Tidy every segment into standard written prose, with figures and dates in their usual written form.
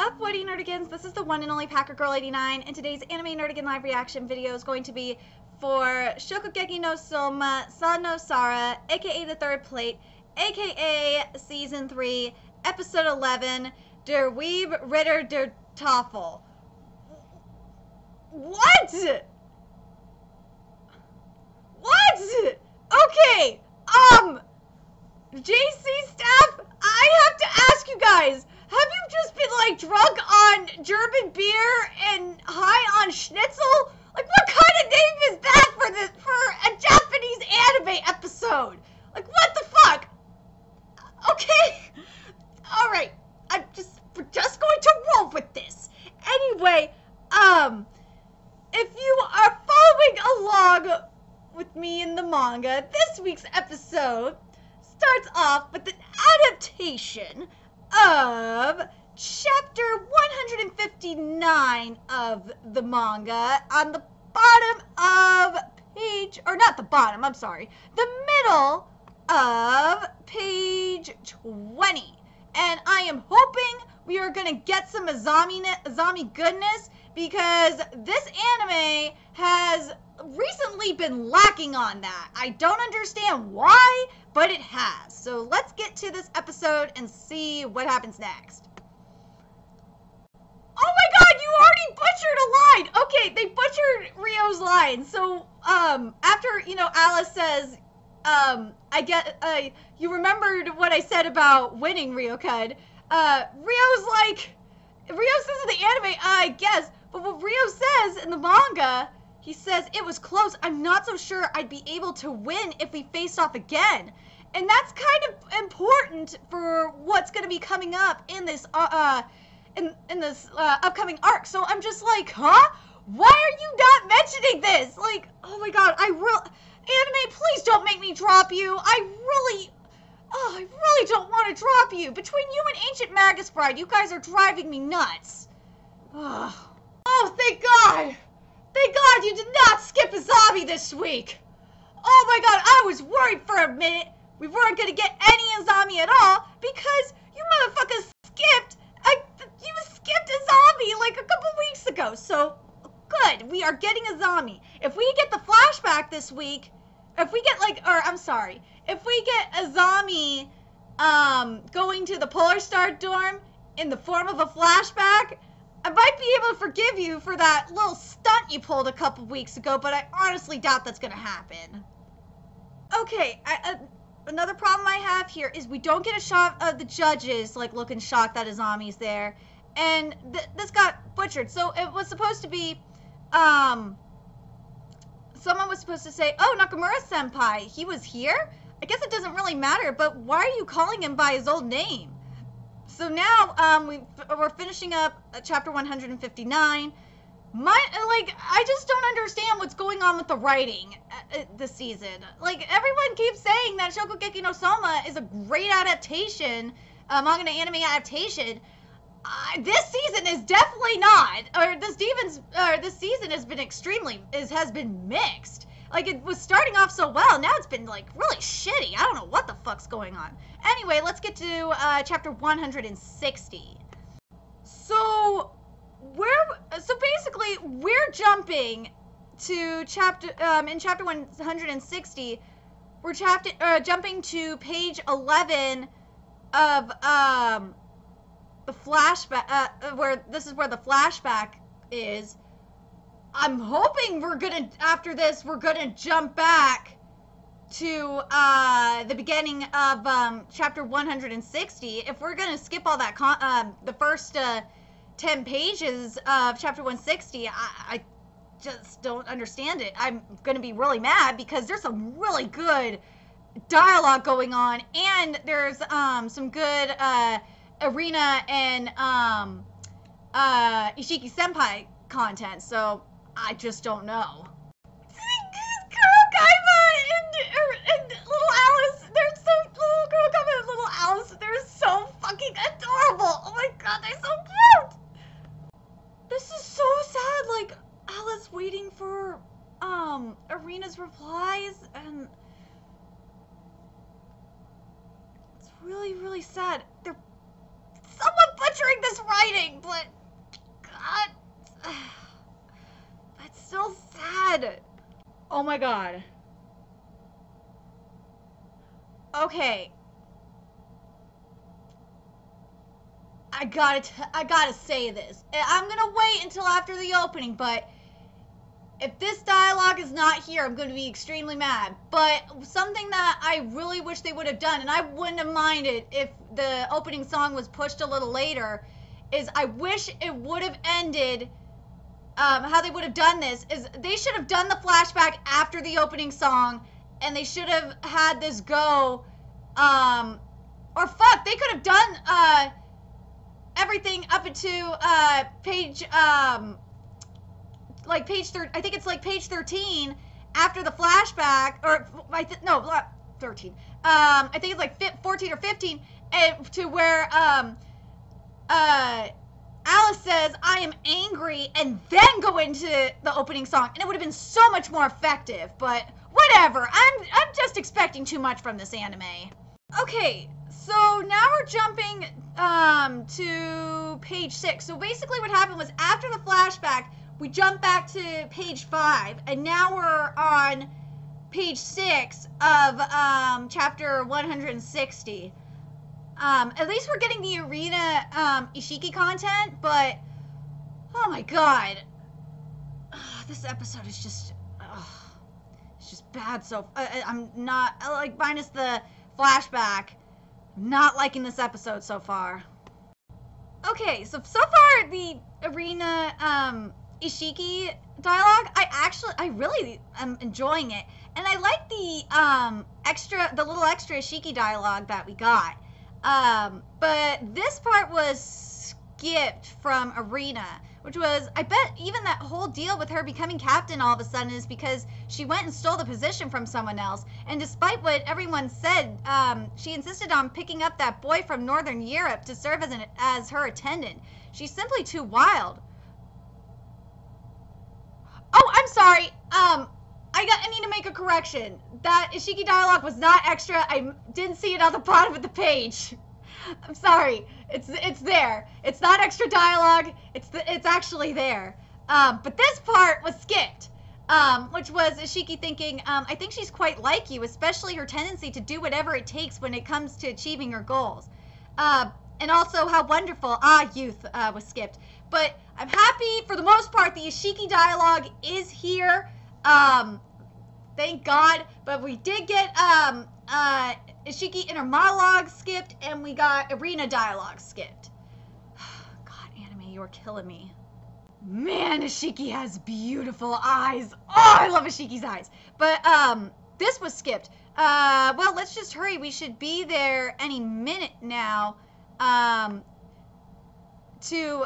up, Woody Nerdigans? This is the one and only Packer Girl 89, and today's Anime Nerdigan live reaction video is going to be for Shokugeki no Soma, Sa no Sara, aka The Third Plate, aka Season 3, Episode 11, Der Weeb Ritter der Tafel. What? What? Okay, JC staff, I have to ask you guys, have you just been, like, drunk on German beer and high on schnitzel? Like, what kind of name is that for a Japanese anime episode? Like, what the fuck? Okay. Alright. We're just going to roll with this. Anyway, if you are following along with me in the manga, this week's episode starts off with an adaptation of chapter 159 of the manga on the bottom of page, or not the bottom, I'm sorry, the middle of page 20. And I am hoping we are going to get some Asami goodness, because this anime has recently been lacking on that. I don't understand why, but it has. So let's get to this episode and see what happens next. Oh my god, you already butchered a line! Okay, they butchered Ryo's line. So, after, Alice says, you remembered what I said about winning, Ryo-kun. Ryo says in the anime, I guess, but what Ryo says in the manga, he says, it was close. I'm not so sure I'd be able to win if we faced off again. And that's kind of important for what's going to be coming up in this, in this upcoming arc. So I'm just like, huh? Why are you not mentioning this? Like, oh my god, anime, please don't make me drop you. I really don't want to drop you. Between you and Ancient Magus Bride, you guys are driving me nuts. Oh, thank God. Thank God you did not skip Asami this week. Oh my god, I was worried for a minute we weren't going to get any Asami at all, because you motherfuckers skipped Asami like a couple weeks ago. So, good, we are getting Asami. If we get the flashback this week, if we get Asami going to the Polar Star dorm in the form of a flashback, I might be able to forgive you for that little stunt you pulled a couple weeks ago, but I honestly doubt that's gonna happen. Okay, another problem I have here is we don't get a shot of the judges, like, looking shocked that Asami's there, and this got butchered. So it was supposed to be, someone was supposed to say, oh, Nakamura-senpai, he was here? I guess it doesn't really matter, but why are you calling him by his old name? So now, we're finishing up chapter 159. I just don't understand what's going on with the writing this season. Like, everyone keeps saying that Shokugeki no Soma is a great adaptation, manga to anime adaptation. This season is definitely not. This season has been has been mixed. Like, it was starting off so well, now it's been, like, really shitty. I don't know what the fuck's going on. Anyway, let's get to chapter 160. So basically, we're jumping to chapter, in chapter 160, we're jumping to page 11 of, the flashback, this is where the flashback is. I'm hoping after this, we're gonna jump back to, the beginning of, chapter 160. If we're gonna skip all that, the first, 10 pages of chapter 160, I just don't understand it. I'm gonna be really mad because there's some really good dialogue going on, and there's, some good, Erina and, Ishiki senpai content, so I just don't know. And little Alice, little girl Kaiba and little Alice, they're so fucking adorable. Oh my god, they're so cute. This is so sad, like, Alice waiting for, Erina's replies, and it's really, really sad. They're somewhat butchering this writing, but Oh my god. Okay. I gotta say this. I'm gonna wait until after the opening, but if this dialogue is not here, I'm gonna be extremely mad. But something that I really wish they would have done, and I wouldn't have minded if the opening song was pushed a little later, is I wish it would have ended, how they would have done this, is they should have done the flashback after the opening song, and they should have had this go, or fuck, they could have done, everything up into page like page I think it's like page 13 after the flashback, or no, 13. I think it's like 14 or 15, to where Alice says, "I am angry," and then go into the opening song, and it would have been so much more effective. But whatever. I'm just expecting too much from this anime. Okay, so now we're jumping to page 6. So basically what happened was after the flashback, we jumped back to page 5, and now we're on page 6 of chapter 160. At least we're getting the Erina Ishiki content, but oh my god, this episode is just it's just bad. So I'm not, like, minus the flashback, not liking this episode so far. Okay, so far the Erina Ishiki dialogue, I really am enjoying it, and I like the little extra Ishiki dialogue that we got. But this part was skipped from Erina, which was, I bet even that whole deal with her becoming captain all of a sudden is because she went and stole the position from someone else. And despite what everyone said, she insisted on picking up that boy from Northern Europe to serve as her attendant. She's simply too wild. Oh, I'm sorry. I need to make a correction. That Ishiki dialogue was not extra. I didn't see it on the bottom of the page. I'm sorry. It's there. It's not extra dialogue. It's actually there. But this part was skipped, which was Ishiki thinking, I think she's quite like you, especially her tendency to do whatever it takes when it comes to achieving her goals. And also how wonderful, youth, was skipped. But I'm happy, for the most part, the Ishiki dialogue is here. Thank God. But we did get Ishiki inner monologue skipped, and we got Erina dialogue skipped. God, anime, you're killing me. Man, Ishiki has beautiful eyes. Oh, I love Ishiki's eyes. But this was skipped. Well, let's just hurry. We should be there any minute now. To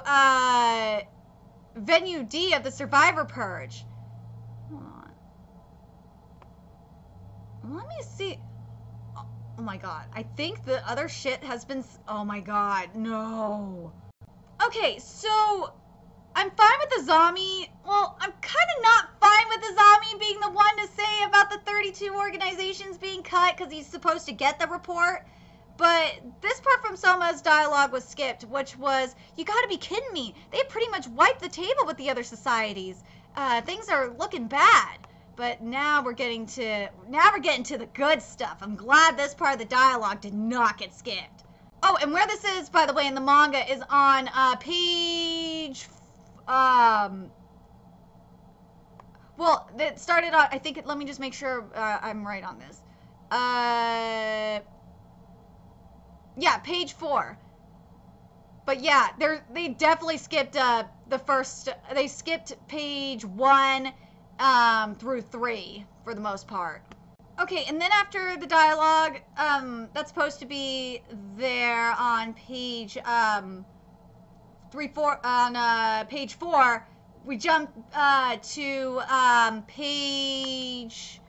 venue D of the Survivor Purge. Hold on. Let me see. Oh my god. I think the other shit has been... Oh my god. No. Okay, so I'm fine with Asami. Well, I'm kind of not fine with Asami being the one to say about the 32 organizations being cut because he's supposed to get the report. But this part from Soma's dialogue was skipped, which was, you gotta be kidding me. They pretty much wiped the table with the other societies. Things are looking bad. But now we're getting to the good stuff. I'm glad this part of the dialogue did not get skipped. Oh, and where this is, by the way, in the manga is on page... well, it started on, I think, let me just make sure I'm right on this. Yeah, page 4. But yeah, they definitely skipped they skipped page 1 through 3 for the most part. Okay, and then after the dialogue, that's supposed to be there on page page 4, we jump to page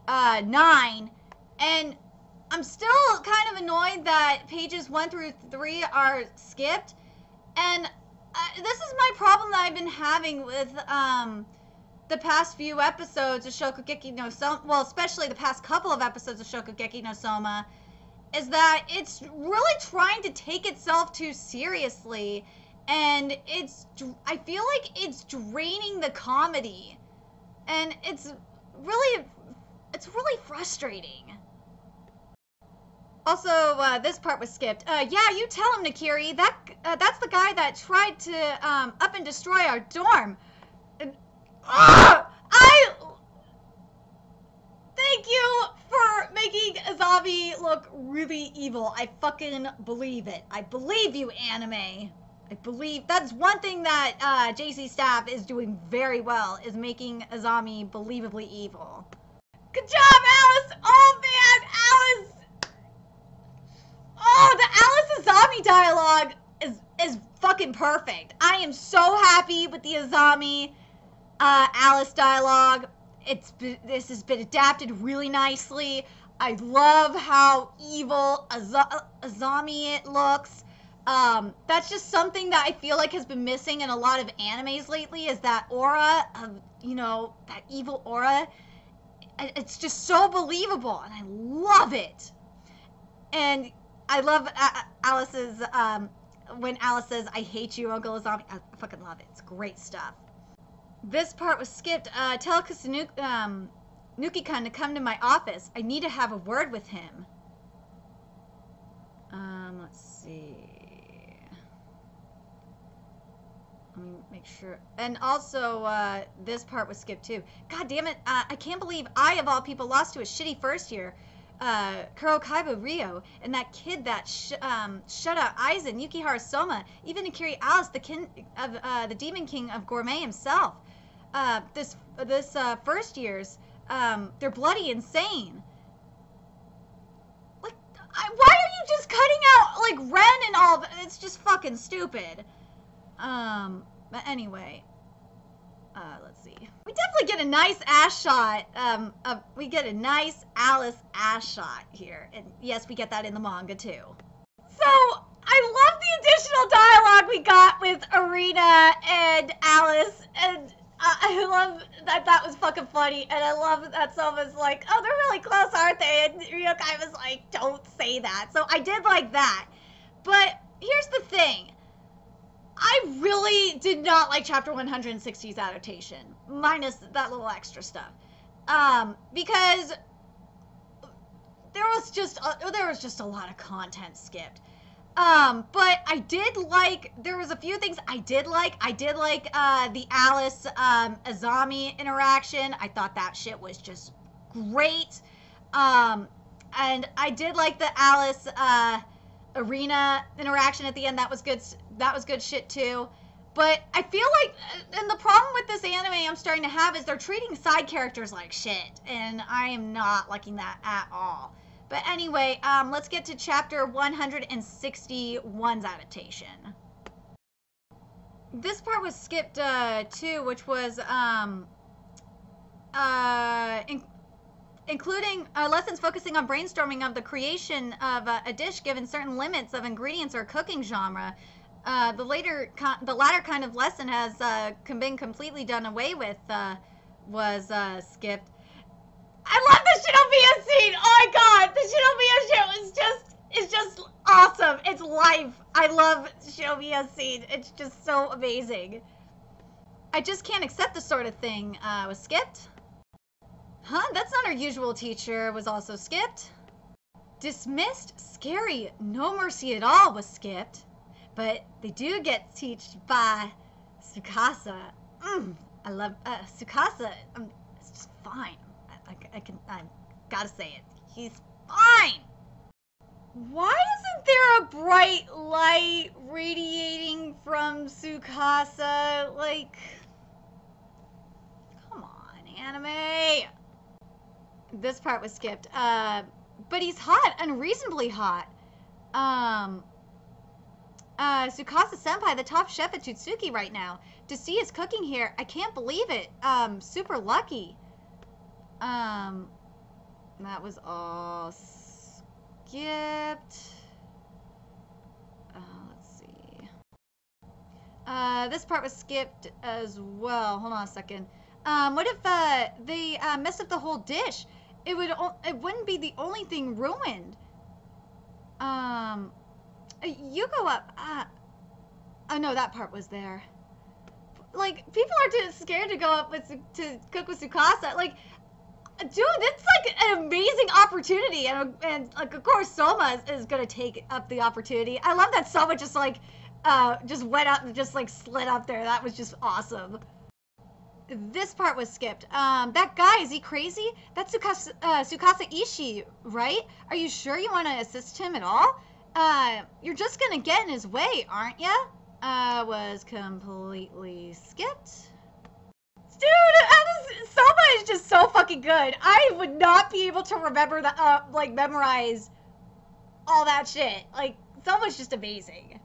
9, and I'm still kind of annoyed that pages 1 through 3 are skipped, and this is my problem that I've been having with the past few episodes of Shokugeki no Soma, well, especially the past couple of episodes of Shokugeki no Soma, is that it's really trying to take itself too seriously, and I feel like it's draining the comedy, and it's it's really frustrating. Also, this part was skipped. Yeah, you tell him, Nakiri. That's the guy that tried to, up and destroy our dorm. Thank you for making Asami look really evil. I fucking believe it. I believe you, anime. I believe that's one thing that JC staff is doing very well, is making Asami believably evil. Good job, Alice! Oh man, Alice! Oh, the Alice Asami dialogue is fucking perfect. I am so happy with the Asami Alice dialogue. This has been adapted really nicely. I love how evil Asami it looks. That's just something that I feel like has been missing in a lot of animes lately, is that aura of, you know, that evil aura. It's just so believable, and I love it. And I love Alice's, when Alice says, "I hate you, Uncle Asami." I fucking love it. It's great stuff. This part was skipped. Tell Nuki-kun to come to my office. I need to have a word with him. Let's see. Let me make sure. And also, this part was skipped too. God damn it. I can't believe I, of all people, lost to a shitty first year. Kurokaiba Ryo, and that kid that shut out Aizen, Yukihara Soma, even Nakiri Alice, the king of the Demon King of Gourmet himself. This first year's, they're bloody insane. Like, why are you just cutting out like Ren and all? It's just fucking stupid. But anyway, let's see. We definitely get a nice ass shot. We get a nice Alice ass shot here, and yes, we get that in the manga too. So I love the additional dialogue we got with Erina and Alice, and I love that. That was fucking funny, and I love that Soma's like, "Oh, they're really close, aren't they?" And Ryokai was like, "Don't say that." So I did like that, but here's the thing. I really did not like Chapter 160's adaptation, minus that little extra stuff, because there was just a lot of content skipped. But I did like, there was a few things I did like. I did like the Alice Asami interaction. I thought that shit was just great. And I did like the Alice Erina interaction at the end. That was good. That was good shit too. But I feel like, and the problem with this anime I'm starting to have is they're treating side characters like shit, and I am not liking that at all. But anyway, let's get to Chapter 161's adaptation. This part was skipped too, which was including lessons focusing on brainstorming of the creation of a dish given certain limits of ingredients or cooking genre. The latter kind of lesson has been completely done away with, was skipped. I love the Shinobiya scene! Oh my god! The Shinobiya shit is just awesome! It's life! I love Shinobiya's scene. It's just so amazing. I just can't accept this sort of thing was skipped. Huh? That's not our usual teacher was also skipped. Dismissed, scary, no mercy at all was skipped. But they do get taught by Tsukasa. I love Tsukasa. It's just fine. I gotta say it. He's fine. Why isn't there a bright light radiating from Tsukasa? Like, come on, anime. This part was skipped. But he's hot, unreasonably hot. Tsukasa Senpai, the top chef at Tutsuki right now. To see his cooking here, I can't believe it. Super lucky. That was all skipped. Let's see. This part was skipped as well. Hold on a second. What if they messed up the whole dish? It wouldn't be the only thing ruined. You go up. Oh no, that part was there. Like, people are too scared to go up to cook with Tsukasa. Like, Dude, it's like an amazing opportunity, and like of course Soma is gonna take up the opportunity. I love that Soma just like just went up and just like slid up there. That was just awesome. This part was skipped. That guy, is he crazy? That's Tsukasa Ishii, right? Are you sure you want to assist him at all? You're just gonna get in his way, aren't ya? Was completely skipped. Dude, Soma is just so fucking good. I would not be able to remember the, like, memorize all that shit. Like, Soma's just amazing.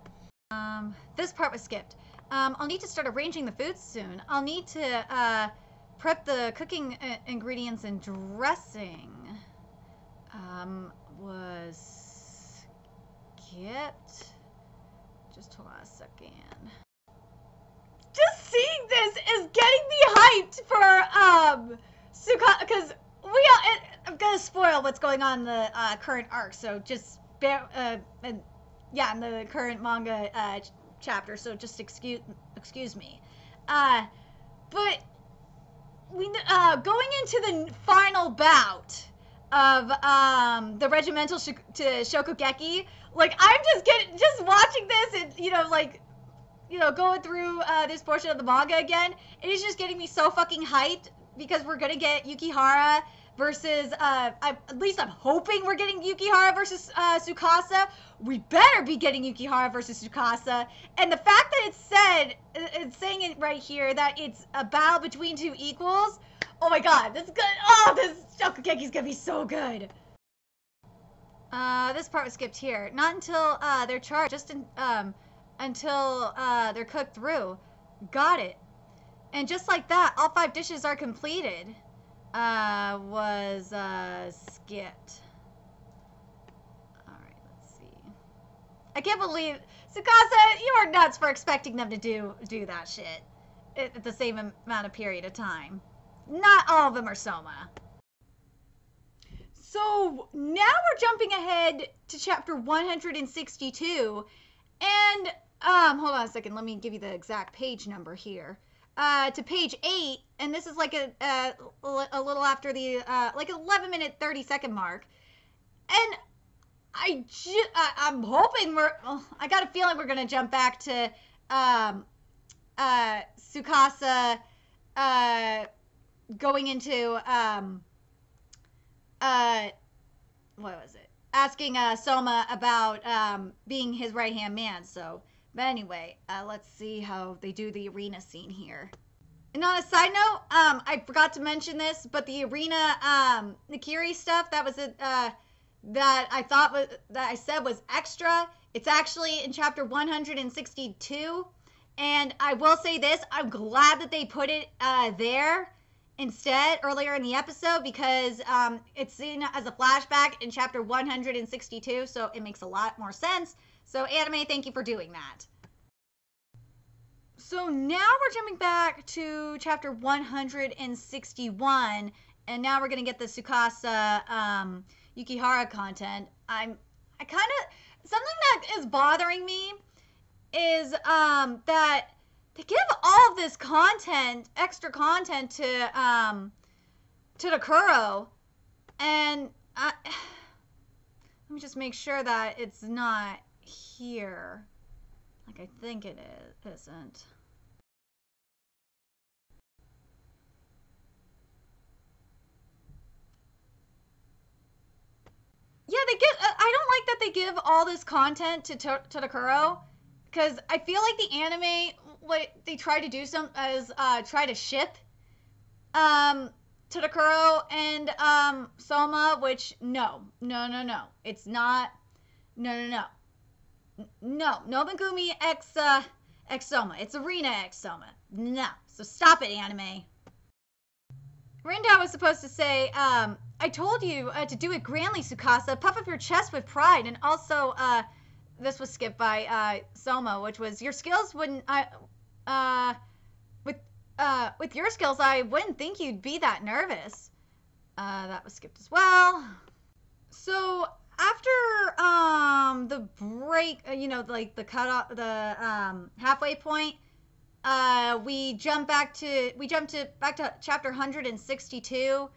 This part was skipped. I'll need to start arranging the food soon. I'll need to, prep the cooking ingredients and dressing. Was skipped. Just hold on a second. Just seeing this is getting me hyped for because I'm gonna spoil what's going on in the current arc, so just bear in the current manga chapter, so just excuse me. But we going into the final bout of the Regimental to Shokugeki, like I'm just watching this and going through this portion of the manga again, it is just getting me so fucking hyped because we're gonna get Yukihara versus, at least I'm hoping we're getting Yukihara versus Tsukasa. We better be getting Yukihara versus Tsukasa. And the fact that it's saying it right here that it's a battle between two equals, oh my god, this is good. Oh, this Shokugeki's gonna be so good. This part was skipped here. Not until they're charged, just until they're cooked through. Got it. And just like that, all 5 dishes are completed. Was skipped. Alright, let's see. I can't believe Tsukasa, you are nuts for expecting them to do that shit at the same amount of period of time. Not all of them are Soma. So now we're jumping ahead to chapter 162, and hold on a second, let me give you the exact page number here. To page 8, and this is like a little after the like 11-minute 30-second mark, and I'm hoping I got a feeling we're gonna jump back to Tsukasa going into what was it? Asking Soma about being his right-hand man. So, but anyway, let's see how they do the arena scene here. And on a side note, I forgot to mention this, but the arena Nikiri stuff that was that I said was extra. It's actually in chapter 162. And I will say this, I'm glad that they put it there instead earlier in the episode, because it's seen as a flashback in chapter 162, so it makes a lot more sense. So anime, thank you for doing that. So now we're jumping back to chapter 161, and now we're gonna get the Tsukasa Yukihara content. Something that is bothering me is that they give all of this content, extra content to the Kuro, and let me just make sure that it's not here. Like I think it isn't. Yeah, I don't like that they give all this content to Todokuro, because I feel like the anime, what they try to do is try to ship Todokuro and Soma, which no, it's not. No, Megumi x Soma. It's Erina x Soma. No, so stop it, anime. Rinda was supposed to say, I told you to do it grandly, Tsukasa. Puff up your chest with pride. And also, this was skipped by Soma, which was, your skills wouldn't, with your skills, I wouldn't think you'd be that nervous. That was skipped as well. So, after the break, like the cutoff, the halfway point, we jumped back to chapter 162.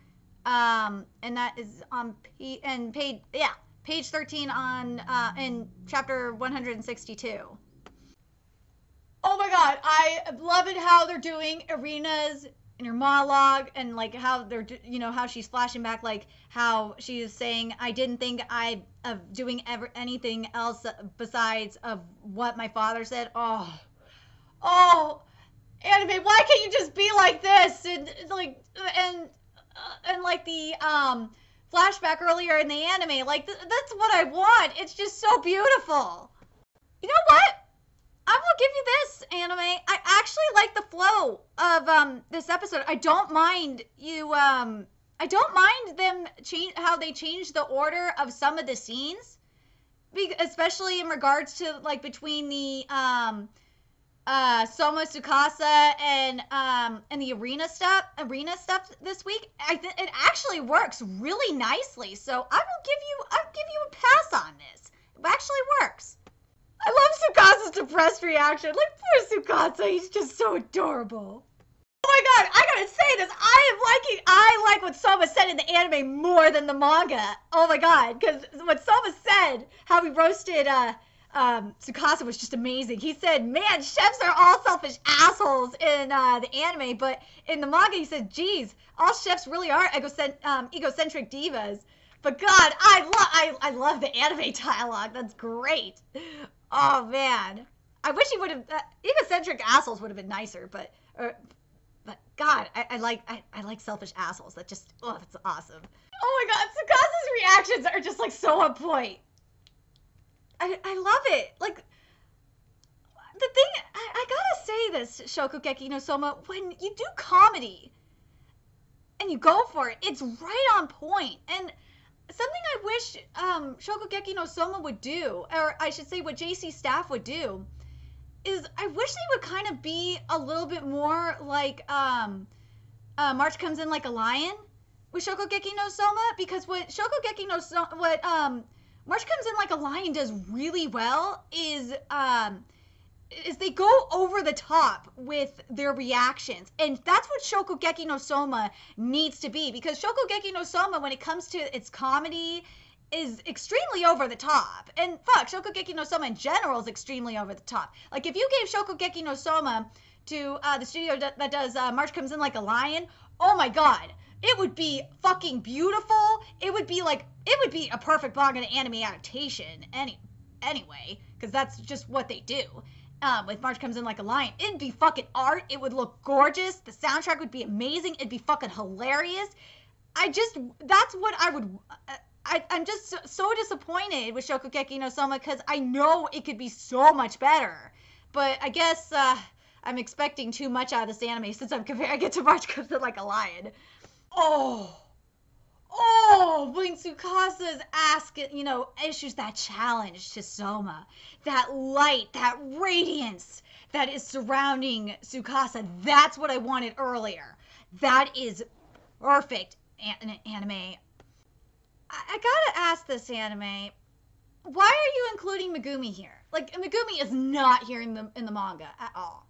And that is on page 13 on in chapter 162. Oh my god, I love it how they're doing Erina's inner monologue and like how they're how she's flashing back, like how she is saying, I didn't think I of doing ever anything else besides of what my father said. Oh, anime, why can't you just be like this? And like the flashback earlier in the anime, like that's what I want. It's just so beautiful. You know what? I will give you this, anime. I actually like the flow of this episode. I don't mind I don't mind them change how they change the order of some of the scenes, especially in regards to like between the Soma, Tsukasa, and the arena stuff this week. It actually works really nicely. So I'll give you a pass on this. It actually works. I love Tsukasa's depressed reaction. Like, poor Tsukasa, he's just so adorable. Oh my god, I gotta say this. I like what Soma said in the anime more than the manga. Oh my god, because what Soma said, how he roasted Tsukasa was just amazing. He said, man, chefs are all selfish assholes in the anime, but in the manga he said, geez, all chefs really are egocentric divas. But God, I love the anime dialogue. That's great. Oh man, I wish he would have. Egocentric assholes would have been nicer, but God, I like selfish assholes. That's awesome. Oh my God, Tsukasa's reactions are just like so on point. I love it. Like the thing, I gotta say this, Shokugeki no Soma, when you do comedy and you go for it, it's right on point. And something I wish Shokugeki no Soma would do, or I should say what JC staff would do, is I wish they would kind of be a little bit more like March Comes In Like a Lion with Shokugeki no Soma, because what March Comes In Like a Lion does really well is they go over the top with their reactions. And that's what Shokugeki no Soma needs to be, because Shokugeki no Soma, when it comes to its comedy, is extremely over the top. And fuck, Shokugeki no Soma in general is extremely over the top. Like, if you gave Shokugeki no Soma to the studio that does March Comes In Like a Lion, oh my god, it would be fucking beautiful. It would be a perfect manga to anime adaptation anyway, because that's just what they do. With March Comes In Like a Lion, it'd be fucking art. It would look gorgeous. The soundtrack would be amazing. It'd be fucking hilarious. That's what I would. I'm just so disappointed with Shokugeki no Soma, because I know it could be so much better. But I guess I'm expecting too much out of this anime since I'm comparing it to March Comes In Like a Lion. When Tsukasa's issues that challenge to Soma, that light, that radiance that is surrounding Tsukasa, that's what I wanted earlier. That is perfect anime. I gotta ask this anime, why are you including Megumi here? Like, Megumi is not here in the manga at all.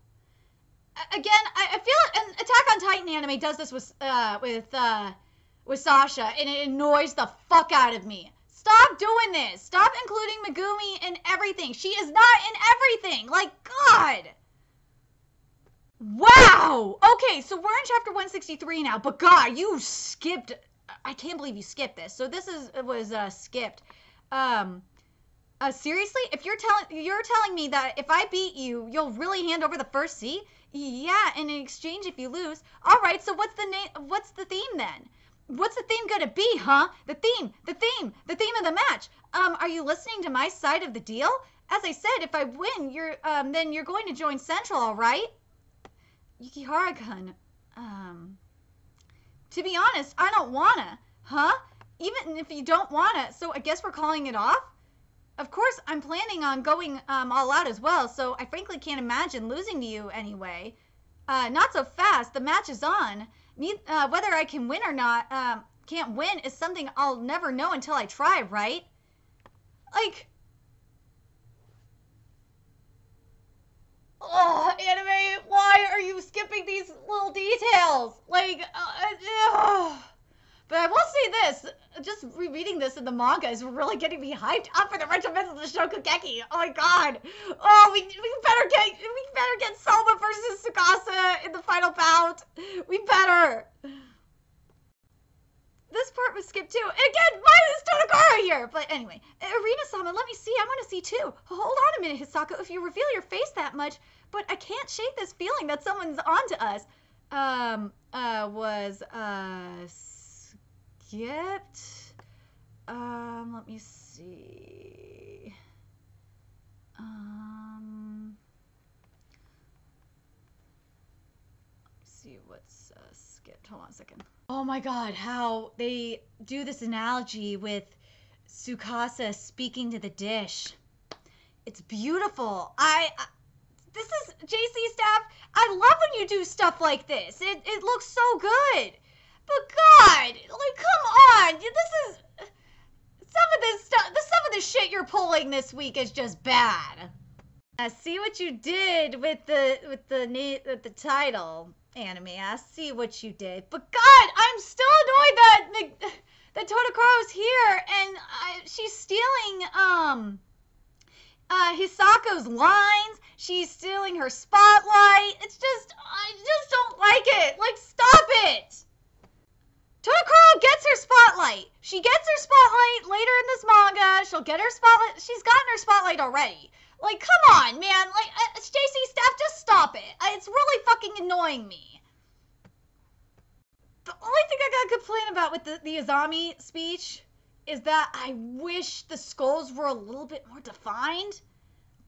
Again, I feel an Attack on Titan anime does this with Sasha, and it annoys the fuck out of me. Stop doing this. Stop including Megumi in everything. She is not in everything. Like, God. Wow. Okay, so we're in chapter 163 now, but God, you skipped. I can't believe you skipped this. So this was skipped. Seriously? If you're telling me that if I beat you, you'll really hand over the first seat? Yeah, and in exchange if you lose. All right, so what's the theme then? What's the theme gonna be, huh? The theme of the match. Are you listening to my side of the deal? As I said, if I win, then you're going to join Central, all right? Yukihara-kun, to be honest, I don't wanna. Huh? Even if you don't wanna, so I guess we're calling it off? Of course, I'm planning on going all out as well, so I frankly can't imagine losing to you anyway. Not so fast, the match is on. Whether I can win or not, can't win is something I'll never know until I try, right? Like... Oh, anime, why are you skipping these little details? Like, But I will say this, just rereading this in the manga is really getting me hyped up for the Regimental of the Shokugeki. Oh my god. Oh, we better get Soma versus Tsukasa in the final bout. We better. This part was skipped too. And again, why is Todokoro here? But anyway, Erina-sama, let me see. I want to see too. Hold on a minute, Hisako. If you reveal your face that much, but I can't shake this feeling that someone's onto us. Skipped. Let me see. Let's see what's skipped. Hold on a second. Oh my god, how they do this analogy with Tsukasa speaking to the dish. It's beautiful. This is JC staff. I love when you do stuff like this. It looks so good. But God, like, come on. This is some of this stuff. Some of the shit you're pulling this week is just bad. I see what you did with the title, anime. I see what you did. But God, I'm still annoyed that Todokoro's here and she's stealing Hisako's lines. She's stealing her spotlight. I just don't like it. Like, stop it. Todokoro gets her spotlight. She gets her spotlight later in this manga. She'll get her spotlight. She's gotten her spotlight already. Like, come on, man. Like, JC staff, just stop it. It's really fucking annoying me. The only thing I gotta complain about with the Asami speech is that I wish the skulls were a little bit more defined.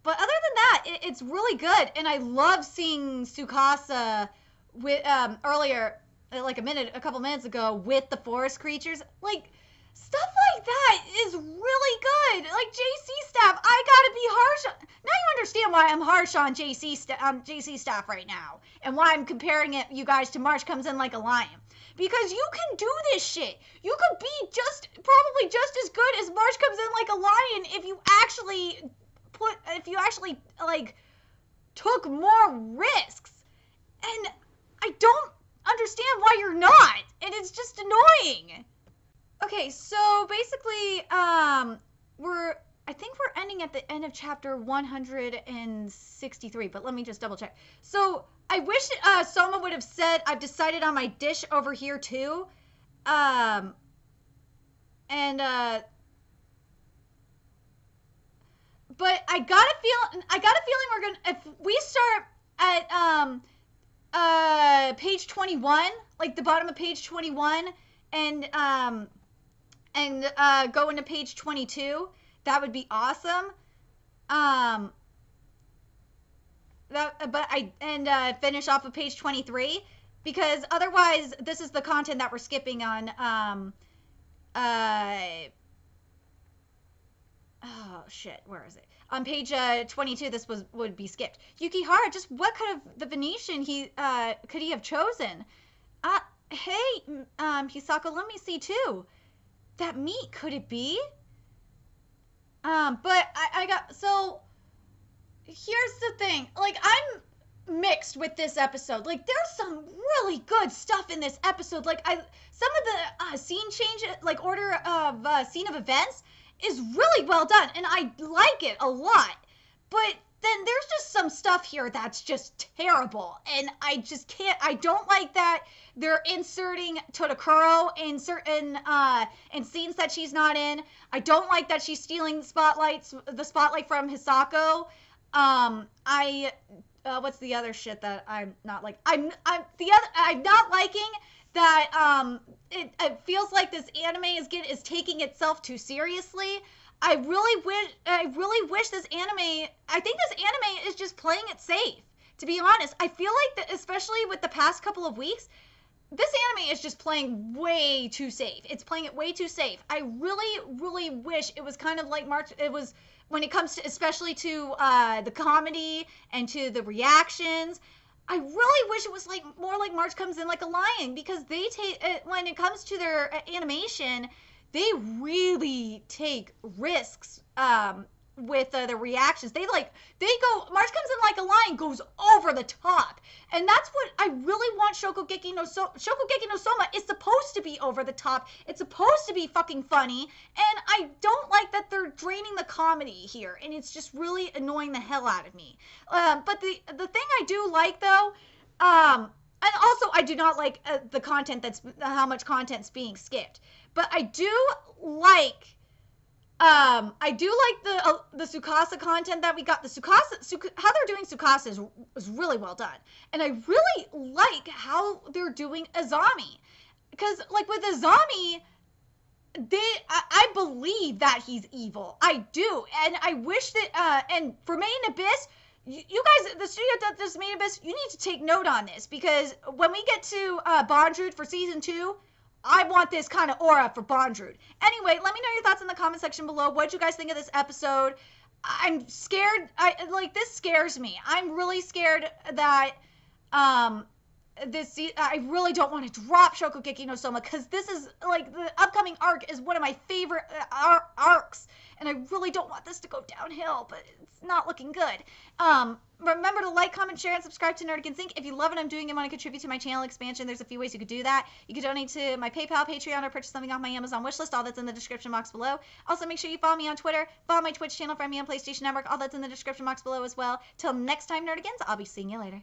But other than that, it's really good. And I love seeing Tsukasa with, earlier, like a couple minutes ago, with the forest creatures. Like, stuff like that is really good. Like, JC staff, I gotta be harsh. Now you understand why I'm harsh on JC staff right now. And why I'm comparing it, you guys, to March Comes In Like a Lion. Because you can do this shit. You could be probably just as good as March Comes In Like a Lion if you actually, like, took more risks. And I don't understand why you're not. And it's just annoying. Okay, so basically, I think we're ending at the end of chapter 163, but let me just double check. So, I wish Soma would have said, I've decided on my dish over here too. But I got a feeling we're gonna, if we start at page 21, like the bottom of page 21, and go into page 22, that would be awesome. Finish off of page 23, because otherwise this is the content that we're skipping on, oh shit, where is it? On page 22, this would be skipped. Yukihara, just what could have the Venetian could he have chosen? Hey, Hisako, let me see too. That meat, could it be? But so here's the thing. Like, I'm mixed with this episode. Like, there's some really good stuff in this episode. Like, some of the scene change, like order of scene of events is really well done, and I like it a lot. But then there's just some stuff here that's just terrible, and I just can't. I don't like that they're inserting Todokoro in certain in scenes that she's not in. I don't like that she's stealing the spotlight from Hisako. What's the other shit that I'm not like? I'm not liking that it feels like this anime is taking itself too seriously. I really wish this anime, I think this anime is just playing it safe, to be honest. I feel like that, especially with the past couple of weeks, this anime is just playing way too safe. It's playing it way too safe. I really wish it was kind of like when it comes to, especially to the comedy and to the reactions, I really wish it was like more like March Comes In Like a Lion, because they take, when it comes to their animation, they really take risks with the reactions. They go, March comes in like a lion, goes over the top. And that's what I really want Shokugeki no Soma is supposed to be over the top. It's supposed to be fucking funny. And I don't like that they're draining the comedy here. And it's just really annoying the hell out of me. But the thing I do like though, and also I do not like the content how much content's being skipped. But I do like the Tsukasa content that we got. How they're doing Tsukasa is really well done. And I really like how they're doing Asami. Because, like, with Asami, I believe that he's evil. I do. And I wish that, and for Made in Abyss, you guys, the studio that does Made in Abyss, you need to take note on this. Because when we get to Bondrewd for Season 2, I want this kind of aura for Bondrewd. Anyway, let me know your thoughts in the comment section below. What did you guys think of this episode? I'm scared. This scares me. I'm really scared that I really don't want to drop Shokugeki no Soma, because this is, like, the upcoming arc is one of my favorite arcs, and I really don't want this to go downhill, but it's not looking good. Remember to like, comment, share, and subscribe to Nerdigan Sync. If you love what I'm doing and want to contribute to my channel expansion, there's a few ways you could do that. You could donate to my PayPal, Patreon, or purchase something off my Amazon wishlist. All that's in the description box below. Also, make sure you follow me on Twitter, follow my Twitch channel, find me on PlayStation Network. All that's in the description box below as well. Till next time, Nerdigans, I'll be seeing you later.